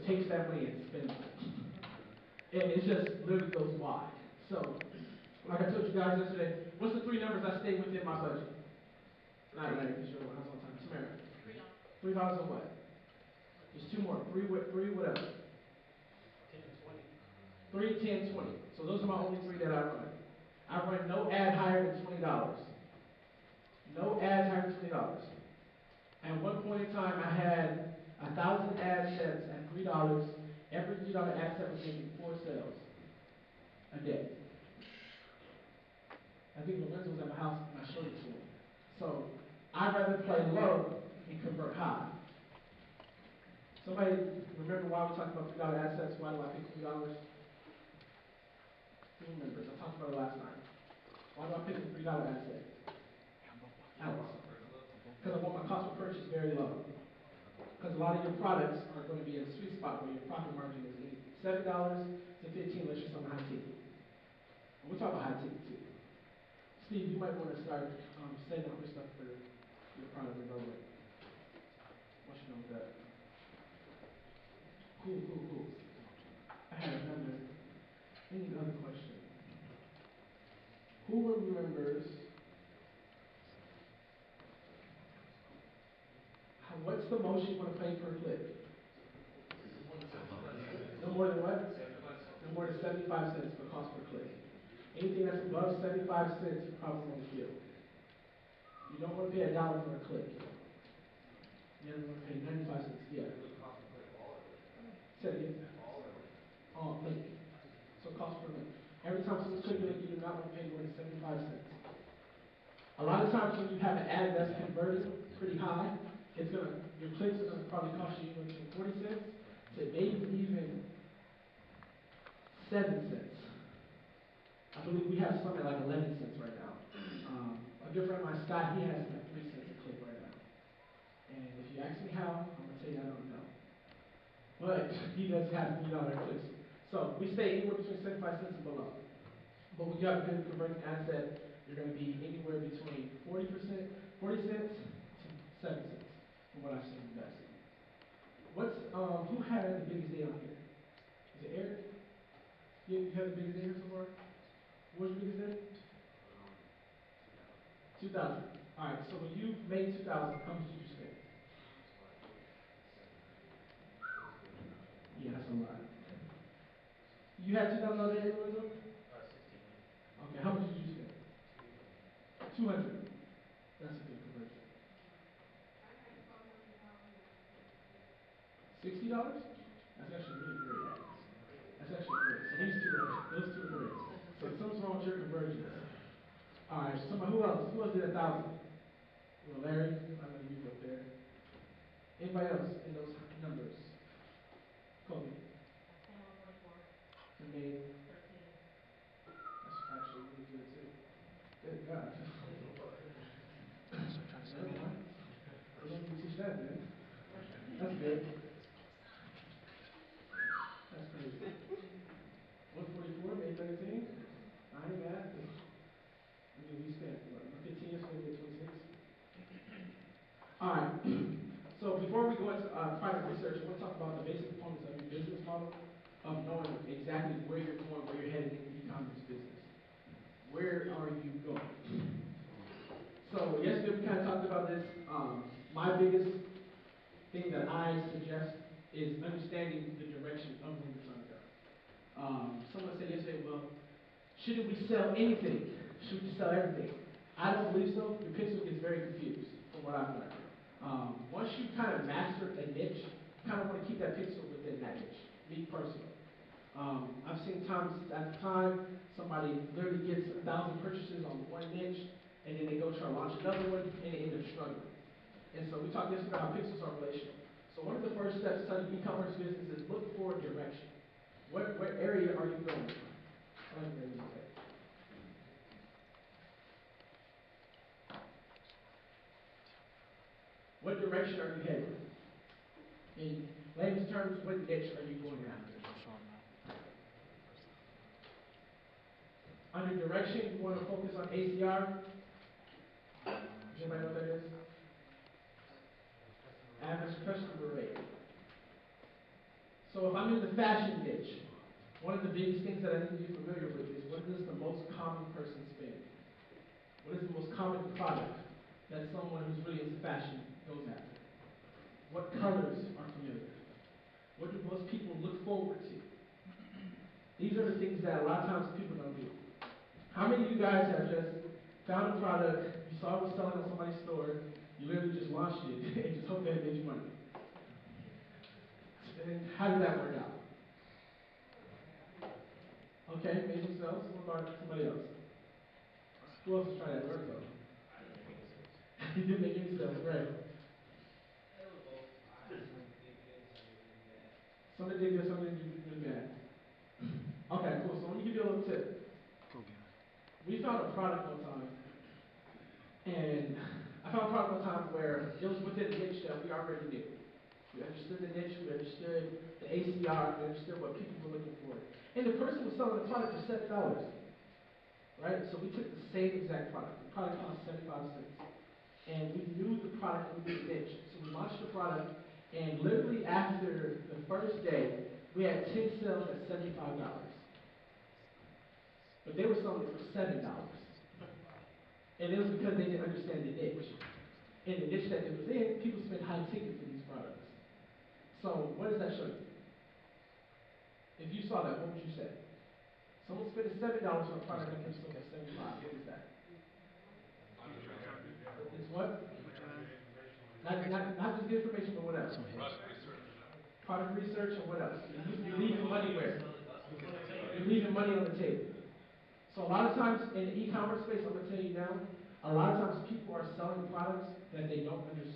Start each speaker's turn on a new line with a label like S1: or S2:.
S1: just takes that money and spends it. And it just literally goes wide. So, like I told you guys yesterday, what's the 3 numbers I stay within my budget? Not Larry, because you're the one I was on time. Samara. $3 and what? There's 2 more. 3 what else?
S2: 10 and 20.
S1: 3, 10, 20. So those are my only 3 that I run. I run no ad higher than $20. No ads higher than $20. At one point in time, I had 1,000 ad sets at $3. Every $3 ad set was making 4 sales a day. I think Lorenzo was at my house and I showed it to him. So I'd rather play low and convert high. Somebody remember why we talked about $3 ad sets? Why do I pick $3? Who remembers? I talked about it last night. Why do I pick a $3 ad set? Alex. Because I want my cost per purchase very low. Because a lot of your products are going to be in a sweet spot where your profit margin is $7 to $15, let's just on the high ticket. And we're talking about high ticket too. Steve, you might want to start setting up your stuff for your product and rolling. What you know with that? Cool. I had another question. Who remembers what's the most you want to pay per click? No more than what? No more than 75 cents per cost per click. Anything that's above 75 cents, you probably want to kill. You don't want to pay $1 for a click. You don't want to pay 95 cents. Yeah. Say it again. All link. So cost per link. Every time someone's clicking it, you do not want to pay more than 75 cents. A lot of times when you have an ad that's converting pretty high, your clicks are going to probably cost you between 40 cents to maybe even 7 cents. I believe we have some at like 11 cents right now. A good friend of mine, Scott, he has them at 3 cents a click right now. And if you ask me how, I'm going to tell you I don't know. But he does have $3 clicks. So we stay anywhere between 75 cents and below. But when you have a good converting ad set, you're going to be anywhere between 40 cents to 7 cents from what I've seen the best. Who had the biggest day on here? Is it Eric? You had the biggest day here so far? What was your biggest day? 2,000. All right, so when you made 2,000, how much did you spend? Yeah, that's a lot. You had 2,000 on there, Lorenzo?
S2: 16.
S1: Okay, how much did you spend? 200. That's a good conversion. $60? That's actually really great. That's actually great. So those 2 are great. So something's wrong with your conversions. All right, who else? Who else did 1,000? Well, Larry, I'm going to use up there. Anybody else in those numbers? Kobe. You made 13. That's actually really good too. Good God. Never mind. We're going to teach that then. That's good. That's crazy. 144 made 13. I ain't mad. I mean, we spent what? 15, so we get 26. All right. So before we go into private research, I want to talk about the basic components of your business model, of knowing exactly where you're going, where you're headed in the e-commerce business. Where are you going? So yesterday we kind of talked about this. My biggest thing that I suggest is understanding the direction of where you're trying to go. Someone said yesterday, well, shouldn't we sell anything? Should we sell everything? I don't believe so. Your pixel gets very confused from what I've learned. Once you kind of master a niche, you kind of want to keep that pixel within that niche, me personally. I've seen times at the time, somebody literally gets 1,000 purchases on one niche, and then they go try to launch another one, and they end up struggling. And so we talked yesterday about how pixels are relational. So one of the first steps to studying e-commerce business is look for direction. What area are you going? I like where you say. What direction are you headed? In layman's terms, what niche are you going after? Under direction, you want to focus on ACR. Does anybody know what that is? Average customer rate. So if I'm in the fashion niche, one of the biggest things that I need to be familiar with is what does the most common person spend? What is the most common product that someone who's really into fashion goes after? What colors are familiar? What do most people look forward to? These are the things that a lot of times people don't do. How many of you guys have just found a product, you saw it was selling on somebody's store, you literally just launched it and just hope that it made you money? And how did that work out? Okay, made some sales. What about somebody else? Who else is trying that? Lorenzo. You didn't make any sales, right? Some that did good, some that did really bad. Okay, cool. So let me give you a little tip. We found a product one time, and I found a product one time where it was within a niche that we already knew. We understood the niche, we understood the ACR, we understood what people were looking for. And the person was selling the product for $7, right? So we took the same exact product. The product cost 75 cents. And we knew the product would be the niche. So we launched the product, and literally after the first day, we had 10 sales at $75. But they were selling it for $7. And it was because they didn't understand the niche. In the niche that it was in, people spend high ticket for these products. So what does that show you? If you saw that, what would you say? Someone spent $7 on a product that can sell for 75. What is that? It's what? Not just good information, but what else? Product research and what else? You're leaving money where? You're leaving money on the table. So a lot of times in the e-commerce space, I'm going to tell you now, a lot of times people are selling products that they don't understand.